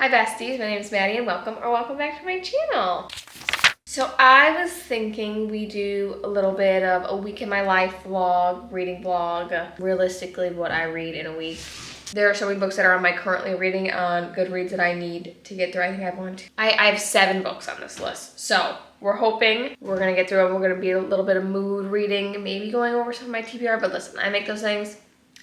Hi besties, my name is Maddie and welcome back to my channel. So I was thinking we do a little bit of a week in my life vlog, reading vlog, realistically what I read in a week. There are so many books that are on my currently reading on Goodreads that I need to get through. I think I have 7 books on this list. So we're hoping we're gonna get through them. We're gonna be a little bit of mood reading, maybe going over some of my TBR, but listen, I make those things,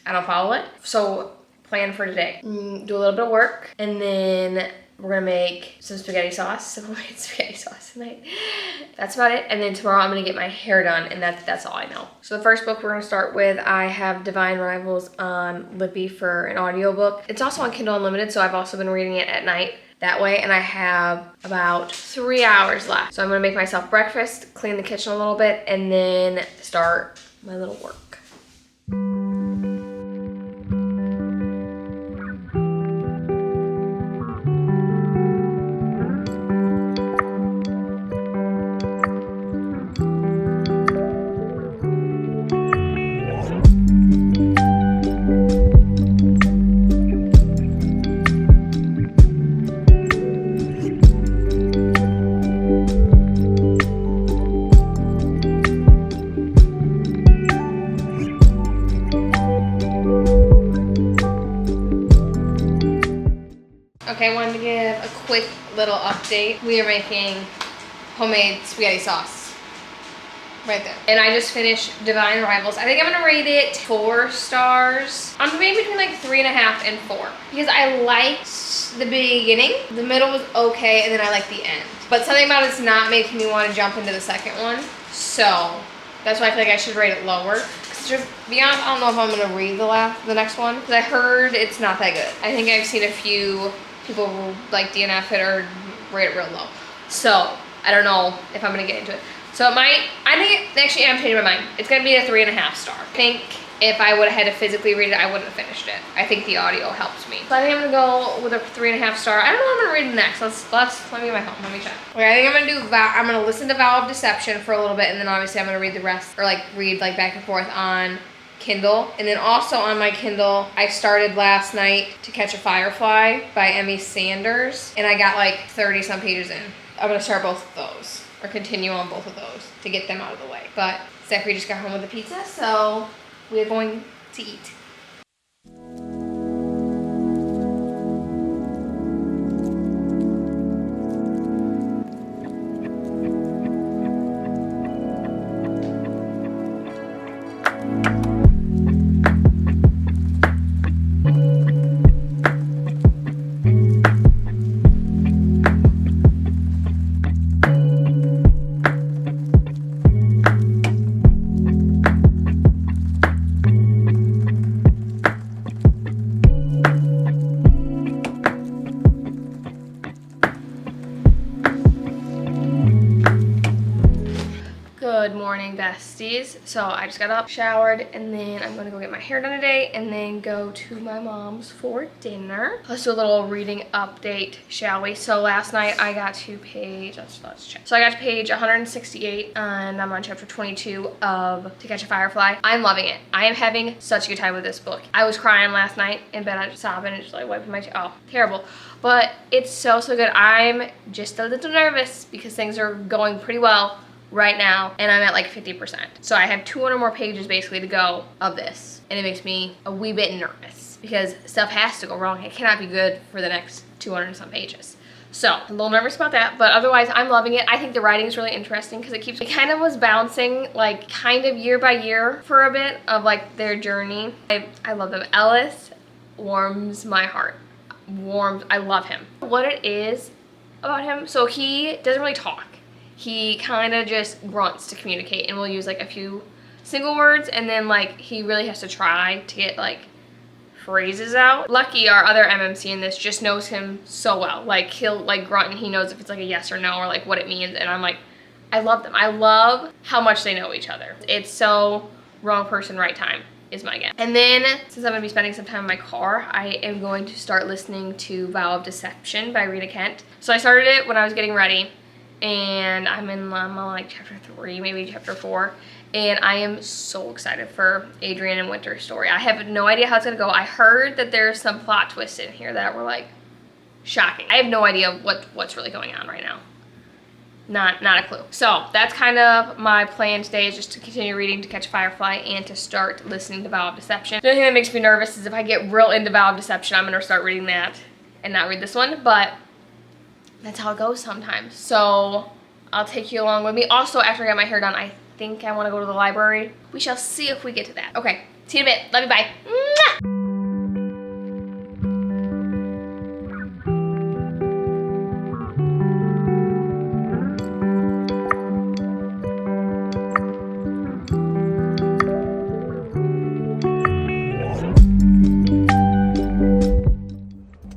I don't follow it. So plan for today, do a little bit of work, and then we're gonna make some spaghetti sauce. So we'll make spaghetti sauce tonight. That's about it. And then tomorrow I'm gonna get my hair done, and that's all I know. So the first book we're gonna start with, I have Divine Rivals on Libby for an audiobook. It's also on Kindle Unlimited, so I've also been reading it at night that way, and I have about 3 hours left. So I'm gonna make myself breakfast, clean the kitchen a little bit, and then start my little work. Okay, I wanted to give a quick little update. We are making homemade spaghetti sauce. Right there. And I just finished Divine Rivals. I think I'm gonna rate it 4 stars. I'm maybe between like 3.5 and 4. Because I liked the beginning. The middle was okay, and then I liked the end. But something about it's not making me want to jump into the second one. So that's why I feel like I should rate it lower. To be honest, I don't know if I'm gonna read the next one. Because I heard it's not that good. I think I've seen a few people like DNF it or rate it real low. So I don't know if I'm gonna get into it. So it might, I think, actually I'm changing my mind. It's gonna be a 3.5 star. I think if I would have had to physically read it, I wouldn't have finished it. I think the audio helps me. So I think I'm gonna go with a 3.5 star. I don't know what I'm gonna read next. Let me get my phone, let me check. Okay, I think I'm gonna listen to Vow of Deception for a little bit, and then obviously I'm gonna read the rest, or read back and forth on Kindle. And then also on my Kindle, I started last night To Catch a Firefly by Emmy Sanders, and I got like 30 some pages in. I'm gonna start both of those, or continue on both of those to get them out of the way. But Zachary just got home with the pizza, so we're going to eat. Good morning, besties. So I just got up, showered, and then I'm gonna go get my hair done today and then go to my mom's for dinner. Let's do a little reading update, shall we? So last night I got to page, let's check. So I got to page 168 and I'm on chapter 22 of To Catch a Firefly. I'm loving it. I am having such a good time with this book. I was crying last night in bed, I was sobbing and just like wiping my tears. Oh, terrible. But it's so good. I'm just a little nervous because things are going pretty well right now, and I'm at like 50%. So I have 200 more pages basically to go of this, and it makes me a wee bit nervous because stuff has to go wrong. It cannot be good for the next 200 and some pages. So I'm a little nervous about that, but otherwise I'm loving it. I think the writing is really interesting because it kind of was bouncing like kind of year by year for a bit of like their journey. I love them. Ellis warms my heart. I love him. What it is about him, so he doesn't really talk. He kind of just grunts to communicate, and we'll use like a few single words, and then like he really has to try to get like phrases out. Lucky, our other MMC in this, just knows him so well. Like he'll like grunt and he knows if it's like a yes or no or like what it means, and I'm like, I love them. I love how much they know each other. It's so wrong person, right time is my guess. And then since I'm gonna be spending some time in my car, I am going to start listening to Vow of Deception by Rita Kent. So I started it when I was getting ready, and I'm on like chapter 3, maybe chapter 4, and I am so excited for Adrian and Winter's story. I have no idea how it's gonna go. I heard that there's some plot twists in here that were like, Shocking. I have no idea what's really going on right now. Not a clue. So that's kind of my plan today, is just to continue reading To Catch a Firefly and to start listening to Vow of Deception. The only thing that makes me nervous is if I get real into Vow of Deception, I'm gonna start reading that and not read this one, but that's how it goes sometimes. So I'll take you along with me. Also, after I get my hair done, I think I wanna go to the library. We shall see if we get to that. Okay, see you in a bit. Love you, bye. Mwah!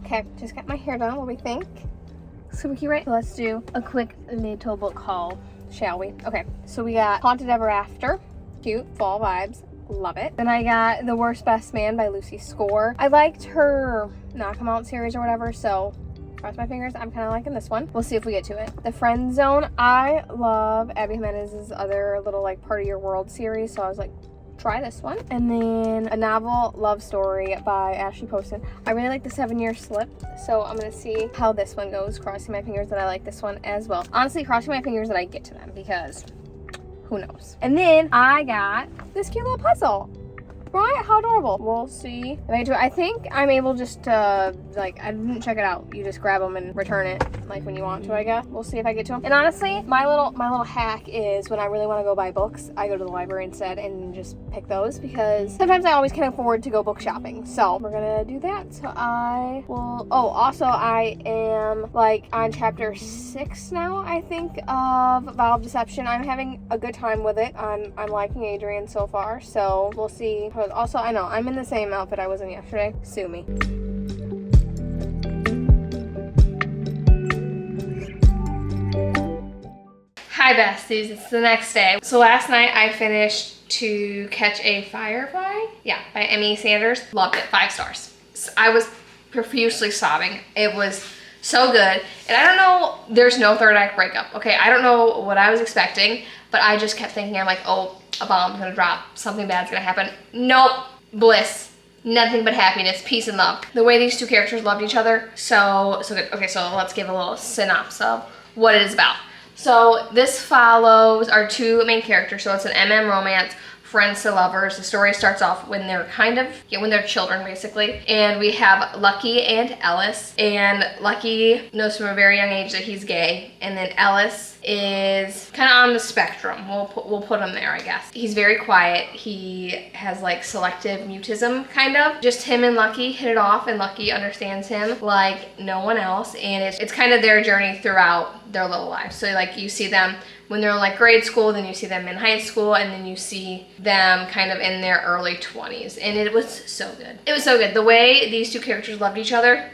Okay, just got my hair done. What do we think? Spooky, right? So let's do a quick little book haul, shall we? Okay, so we got Haunted Ever After. Cute, fall vibes. Love it. Then I got The Worst Best Man by Lucy Score. I liked her Knock 'Em Out series or whatever, so cross my fingers. I'm kind of liking this one. We'll see if we get to it. The Friend Zone. I love Abby Jimenez's other little like Part of Your World series, so I was like, try this one. And then a novel love story by Ashley Poston. I really like The 7-Year Slip, so I'm gonna see how this one goes. Crossing my fingers that I like this one as well. Honestly, crossing my fingers that I get to them, because who knows. And then I got this cute little puzzle. Right? How adorable. We'll see if I get to it. I think I'm able just to, like, I didn't check it out. You just grab them and return it, like, when you want to, I guess. We'll see if I get to them. And honestly, my little hack is when I really want to go buy books, I go to the library instead and just pick those, because sometimes I always can't afford to go book shopping. So we're gonna do that. So I will, oh, also I am, like, on chapter 6 now, I think, of Vow of Deception. I'm having a good time with it. I'm liking Adrian so far, so we'll see. Also, I know, I'm in the same outfit I was in yesterday. Sue me. Hi besties, it's the next day. So last night I finished To Catch a Firefly. Yeah, by Emmy Sanders. Loved it, 5 stars. I was profusely sobbing. It was so good. And I don't know, there's no third act breakup. Okay, I don't know what I was expecting, but I just kept thinking, I'm like, oh, a bomb's gonna drop, something bad's gonna happen. Nope, bliss, nothing but happiness, peace and love. The way these two characters loved each other, so good. Okay, so let's give a little synopsis of what it is about. So this follows our 2 main characters, so it's an MM romance, friends to lovers. The story starts off when they're when they're children, basically. And we have Lucky and Ellis. And Lucky knows from a very young age that he's gay. And then Ellis is kind of on the spectrum. We'll put him there, I guess. He's very quiet. He has like selective mutism, kind of. Just him and Lucky hit it off, and Lucky understands him like no one else. And it's kind of their journey throughout their little lives. So like you see them when they're in like grade school, then you see them in high school, and then you see them kind of in their early 20s. And it was so good. It was so good. The way these 2 characters loved each other,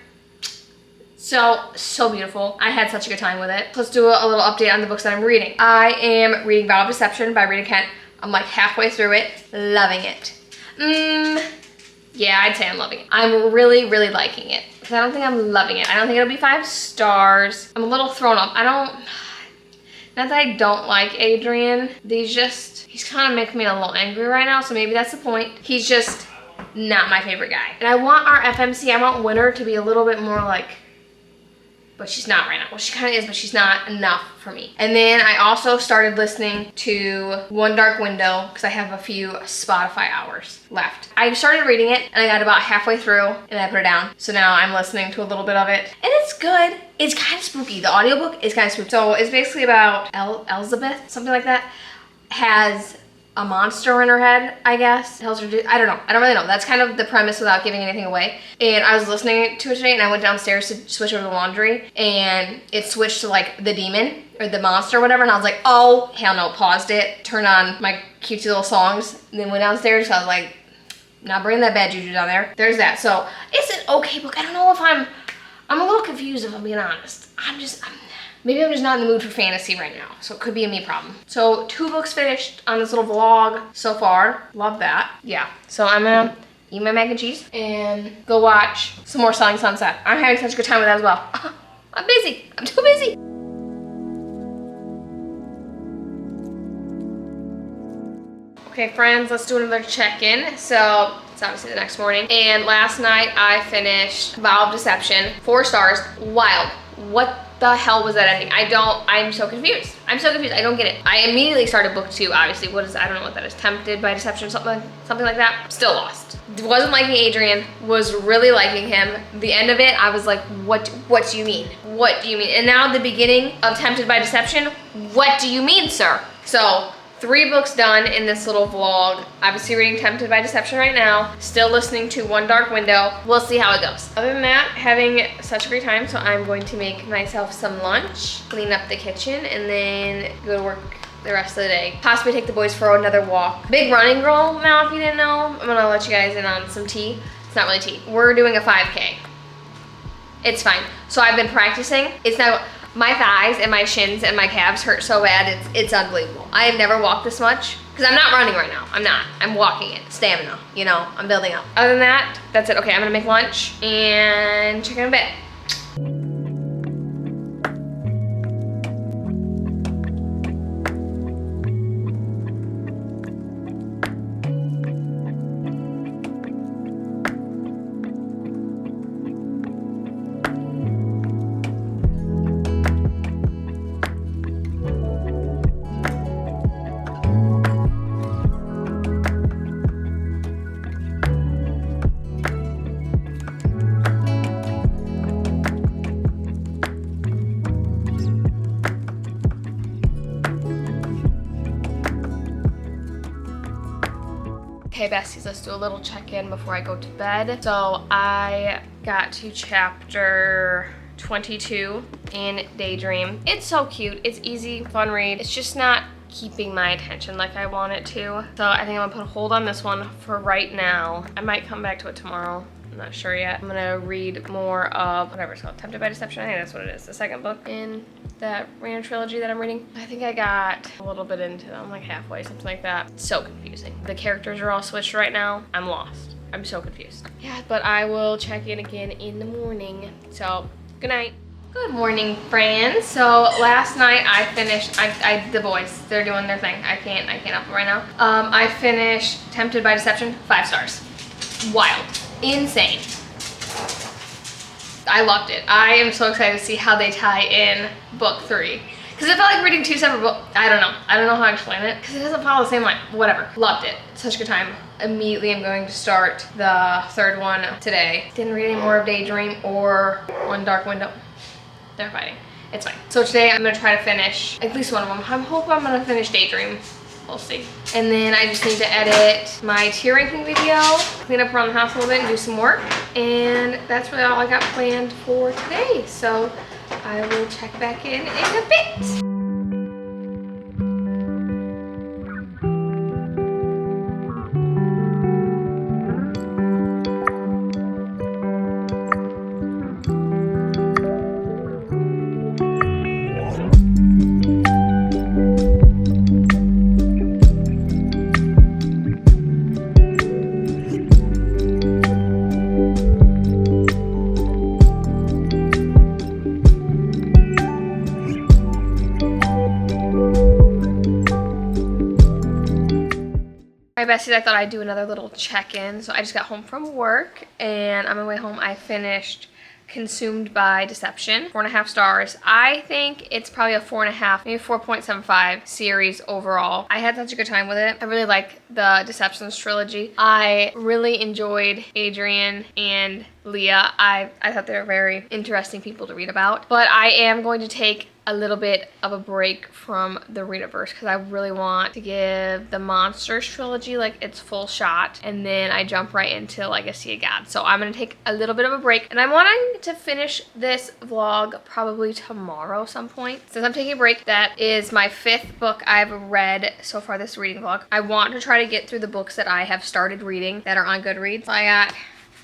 so beautiful. I had such a good time with it. Let's do a little update on the books that I'm reading. I am reading Vow of Deception by Rita Kent. I'm like halfway through it, loving it. Yeah, I'd say I'm loving it. I'm really liking it. Because I don't think I'm loving it. I don't think it'll be 5 stars. I'm a little thrown off. Not that I don't like Adrian, he's kind of making me a little angry right now, so maybe that's the point. He's just not my favorite guy. And I want our FMC, I want Winter to be a little bit more like, but she's not right now. Well, she kind of is, but she's not enough for me. And then I also started listening to One Dark Window because I have a few Spotify hours left. I started reading it and I got about halfway through and I put it down. So now I'm listening to a little bit of it and it's good. It's kind of spooky. The audiobook is kind of spooky. So it's basically about Elizabeth, something like that, has a monster in her head, I guess. Tells her to, I don't know. I don't really know. That's kind of the premise without giving anything away. And I was listening to it today and I went downstairs to switch over to laundry and it switched to like the demon or the monster or whatever. And I was like, oh, hell no. Paused it, turned on my cutesy little songs, and then went downstairs. So I was like, not bringing that bad juju down there. There's that. So it's an okay book. I don't know if I'm a little confused if I'm being honest. Maybe I'm just not in the mood for fantasy right now, so it could be a me problem. So 2 books finished on this little vlog so far. Love that. Yeah, so I'm gonna eat my mac and cheese and go watch some more Selling Sunset. I'm having such a good time with that as well. I'm busy. I'm too busy. Okay, friends, let's do another check-in. So it's obviously the next morning. And last night I finished Vow of Deception, 4 stars, wild. What the hell was that ending? I'm so confused. I'm so confused, I don't get it. I immediately started book 2, obviously. I don't know what that is, Tempted by Deception, something like that. Still lost. Wasn't liking Adrian, was really liking him. The end of it, I was like, what do you mean? What do you mean? And now the beginning of Tempted by Deception, what do you mean, sir? So, 3 books done in this little vlog. Obviously reading Tempted by Deception right now. Still listening to One Dark Window. We'll see how it goes. Other than that, having such a great time, so I'm going to make myself some lunch, clean up the kitchen, and then go to work the rest of the day. Possibly take the boys for another walk. Big running girl now, if you didn't know. I'm gonna let you guys in on some tea. It's not really tea. We're doing a 5K. It's fine. So I've been practicing. It's now, my thighs and my shins and my calves hurt so bad, it's unbelievable. I have never walked this much, because I'm not running right now. I'm not. I'm walking it. Stamina, you know, I'm building up. Other than that, that's it. Okay, I'm gonna make lunch and check in a bit. Okay, besties, let's do a little check-in before I go to bed. So I got to chapter 22 in Daydream. It's so cute. It's easy, fun read. It's just not keeping my attention like I want it to. So I think I'm gonna put a hold on this one for right now. I might come back to it tomorrow. I'm not sure yet. I'm gonna read more of whatever it's called, Tempted by Deception. I think that's what it is, the second book in that random trilogy that I'm reading. I think I got a little bit into them, like halfway, something like that. It's so confusing. The characters are all switched right now. I'm lost. I'm so confused. Yeah, but I will check in again in the morning. So, good night. Good morning, friends. So last night I finished, the boys, they're doing their thing. I can't help them right now. I finished Tempted by Deception, 5 stars. Wild. Insane. I loved it. I am so excited to see how they tie in book 3. Because it felt like reading 2 separate books. I don't know how to explain it. Because it doesn't follow the same line. Whatever. Loved it. Such a good time. Immediately I'm going to start the 3rd one today. Didn't read any more of Daydream or One Dark Window. They're fighting. It's fine. So today I'm going to try to finish at least one of them. I'm hoping I'm going to finish Daydream. We'll see. And then I just need to edit my tier ranking video, clean up around the house a little bit and do some work. And that's really all I got planned for today. So I will check back in a bit. My besties, I thought I'd do another little check-in. So I just got home from work, and on my way home I finished Consumed by Deception, 4.5 stars. I think it's probably a 4.5, maybe 4.75 series overall. I had such a good time with it. I really like the Deceptions trilogy. I really enjoyed Adrian and Leah. I thought they were very interesting people to read about. But I am going to take a little bit of a break from the Readaverse because I really want to give the Monsters trilogy like its full shot, and then I jump right into Legacy of God. So I'm gonna take a little bit of a break, and I'm wanting to finish this vlog probably tomorrow some point. Since I'm taking a break, that is my 5th book I've read so far this reading vlog. I want to try to get through the books that I have started reading that are on Goodreads. So I got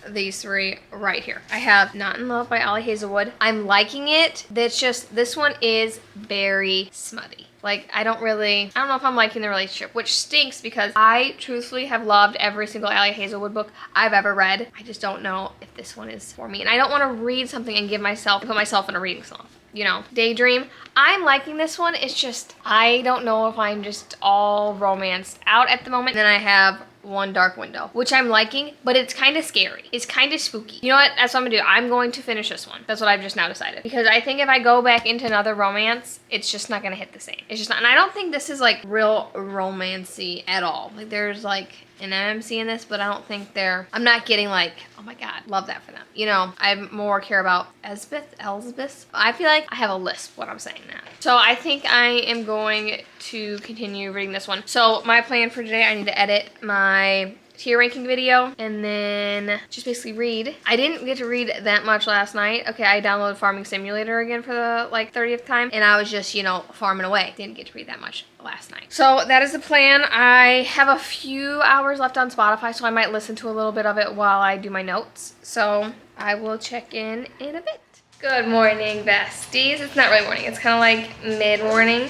these 3 right here. I have Not in Love by Ollie Hazelwood. I'm liking it. That's just, this one is very smutty. Like, I don't know if I'm liking the relationship, which stinks because I truthfully have loved every single Ollie Hazelwood book I've ever read. I just don't know if this one is for me. And I don't want to read something and put myself in a reading slump. You know, Daydream. I'm liking this one. It's just, I don't know if I'm just all romanced out at the moment. Then I have One Dark Window, which I'm liking, but it's kind of scary. It's kind of spooky. You know what? That's what I'm gonna do. I'm going to finish this one. That's what I've just now decided. Because I think if I go back into another romance, it's just not gonna hit the same. It's just not, and I don't think this is like real romancy at all. Like there's like an MMC in this, but I don't think I'm not getting like, oh my God, love that for them. You know, I more care about Elsbeth. I feel like I have a lisp when I'm saying that. So I think I am going to continue reading this one. So my plan for today, I need to edit my tier ranking video and then just basically read. I didn't get to read that much last night. Okay, I downloaded Farming Simulator again for the like 30th time and I was just, you know, farming away. Didn't get to read that much last night. So that is the plan. I have a few hours left on Spotify, so I might listen to a little bit of it while I do my notes. So I will check in a bit. Good morning, besties. It's not really morning. It's kind of like mid-morning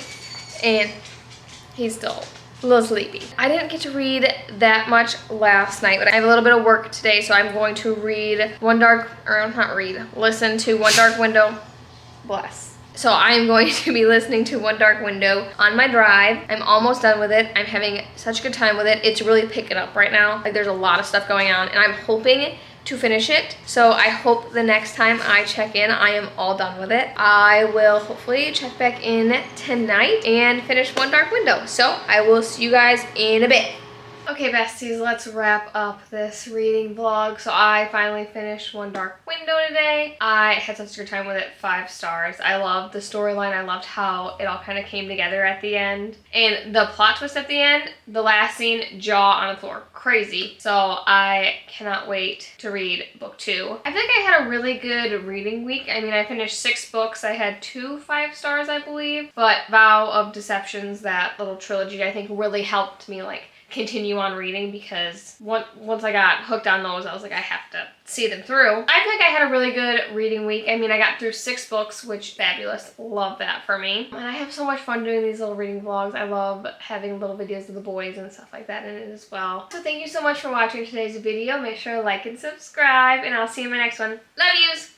and he's still a little sleepy. I didn't get to read that much last night, but I have a little bit of work today, so I'm going to listen to One Dark Window. Bless. So I'm going to be listening to One Dark Window on my drive. I'm almost done with it. I'm having such a good time with it. It's really picking up right now. Like there's a lot of stuff going on, and I'm hoping to finish it. So I hope the next time I check in, I am all done with it. I will hopefully check back in tonight and finish One Dark Window. So I will see you guys in a bit. Okay, besties, let's wrap up this reading vlog. So I finally finished One Dark Window today. I had such a good time with it, 5 stars. I loved the storyline. I loved how it all kind of came together at the end. And the plot twist at the end, the last scene, jaw on the floor. Crazy. So I cannot wait to read book 2. I feel like I had a really good reading week. I mean, I finished 6 books. I had 2 5 stars, I believe. But Vow of Deceptions, that little trilogy, I think really helped me like continue on reading because once I got hooked on those, I was like, I have to see them through. I feel like I had a really good reading week. I mean, I got through 6 books, which fabulous. Love that for me. And I have so much fun doing these little reading vlogs. I love having little videos of the boys and stuff like that in it as well. So thank you so much for watching today's video. Make sure to like and subscribe, and I'll see you in my next one. Love yous!